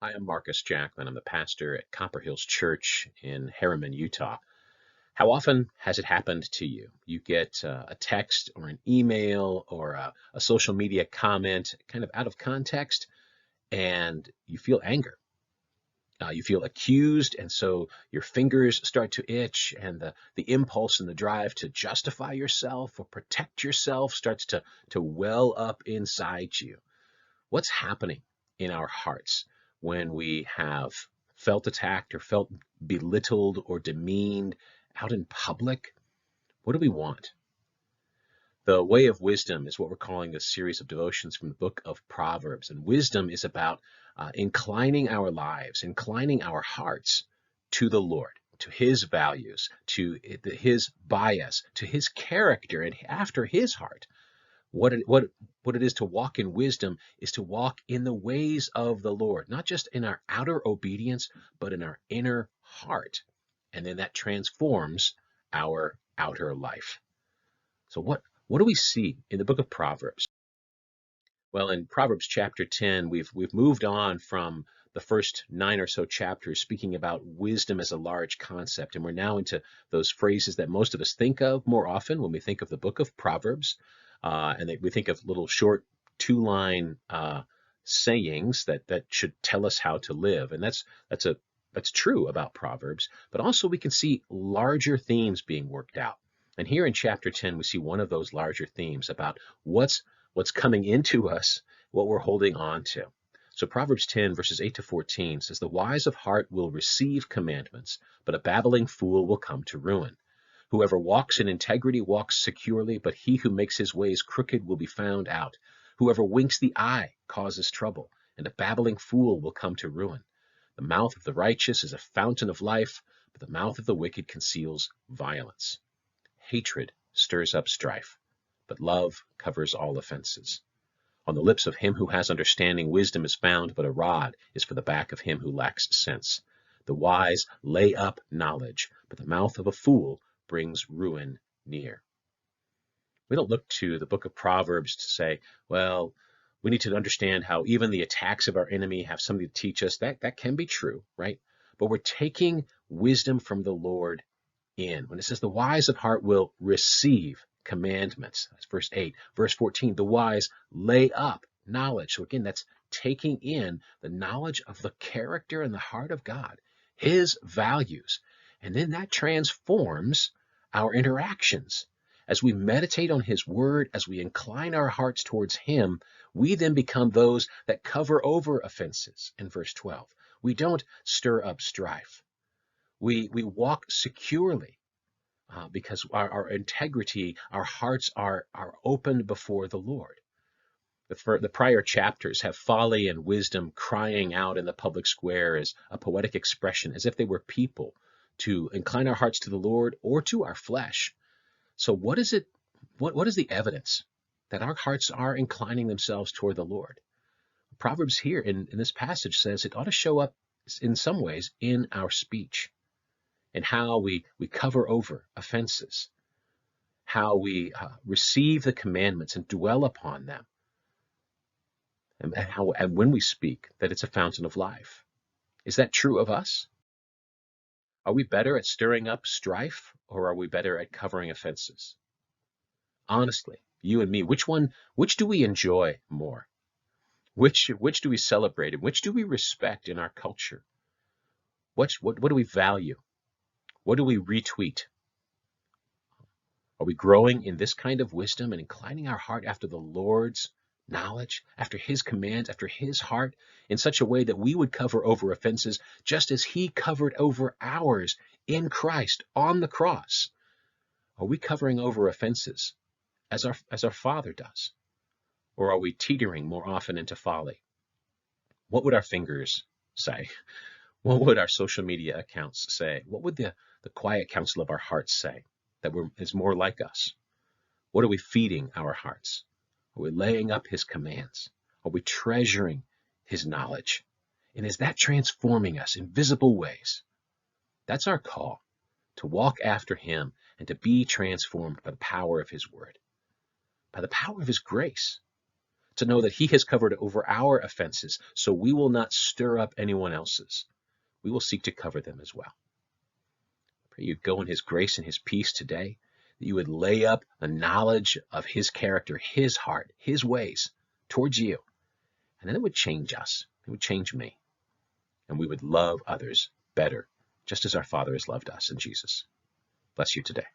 Hi, I'm Marcus Jacklin. I'm the pastor at Copper Hills Church in Harriman, Utah. How often has it happened to you? You get a text or an email or a social media comment kind of out of context, and you feel anger. You feel accused, and so your fingers start to itch, and the impulse and the drive to justify yourself or protect yourself starts to well up inside you. What's happening in our hearts when we have felt attacked or felt belittled or demeaned out in public? What do we want? The Way of Wisdom is what we're calling a series of devotions from the book of Proverbs. And wisdom is about inclining our lives, inclining our hearts to the Lord, to his values, to his bias, to his character, and after his heart. What it is to walk in wisdom is to walk in the ways of the Lord, not just in our outer obedience, but in our inner heart. And then that transforms our outer life. So what do we see in the book of Proverbs? Well, in Proverbs chapter 10, we've moved on from the first 9 or so chapters speaking about wisdom as a large concept, and we're now into those phrases that most of us think of more often when we think of the book of Proverbs, we think of little short two-line sayings that should tell us how to live, and that's true about Proverbs. But also we can see larger themes being worked out. And here in chapter 10, we see one of those larger themes about what's coming into us, what we're holding on to. So Proverbs 10, verses 8 to 14 says, "The wise of heart will receive commandments, but a babbling fool will come to ruin. Whoever walks in integrity walks securely, but he who makes his ways crooked will be found out. Whoever winks the eye causes trouble, and a babbling fool will come to ruin. The mouth of the righteous is a fountain of life, but the mouth of the wicked conceals violence. Hatred stirs up strife, but love covers all offenses. On the lips of him who has understanding, wisdom is found, but a rod is for the back of him who lacks sense. The wise lay up knowledge, but the mouth of a fool brings ruin near." We don't look to the book of Proverbs to say, well, we need to understand how even the attacks of our enemy have something to teach us. That can be true, right? But we're taking wisdom from the Lord in. When it says the wise of heart will receive commandments, that's verse 8. Verse 14, the wise lay up knowledge. So again, that's taking in the knowledge of the character and the heart of God, his values. And then that transforms our interactions. As we meditate on his word, as we incline our hearts towards him, we then become those that cover over offenses in verse 12. We don't stir up strife. We walk securely because our integrity, our hearts are opened before the Lord. The prior chapters have folly and wisdom crying out in the public square as a poetic expression, as if they were people, to incline our hearts to the Lord or to our flesh. So what is it? What is the evidence that our hearts are inclining themselves toward the Lord? Proverbs here in this passage says it ought to show up in some ways in our speech, and how we cover over offenses, how we receive the commandments and dwell upon them, and when we speak, that it's a fountain of life. Is that true of us? Are we better at stirring up strife, or are we better at covering offenses? Honestly, you and me, which do we enjoy more? Which do we celebrate, and which do we respect in our culture? What do we value? What do we retweet? Are we growing in this kind of wisdom and inclining our heart after the Lord's knowledge, after his commands, after his heart, in such a way that we would cover over offenses just as he covered over ours in Christ on the cross? Are we covering over offenses as our Father does? Or are we teetering more often into folly? What would our fingers say? What would our social media accounts say? What would the quiet counsel of our hearts say that is more like us? What are we feeding our hearts? Are we laying up his commands? Are we treasuring his knowledge? And is that transforming us in visible ways? That's our call, to walk after him and to be transformed by the power of his word, by the power of his grace, to know that He has covered over our offenses, so we will not stir up anyone else's. We will seek to cover them as well. Pray you'd go in His grace and His peace today, that you would lay up a knowledge of His character, His heart, His ways towards you, and then it would change us. It would change me, and we would love others better, just as our Father has loved us in Jesus. Bless you today.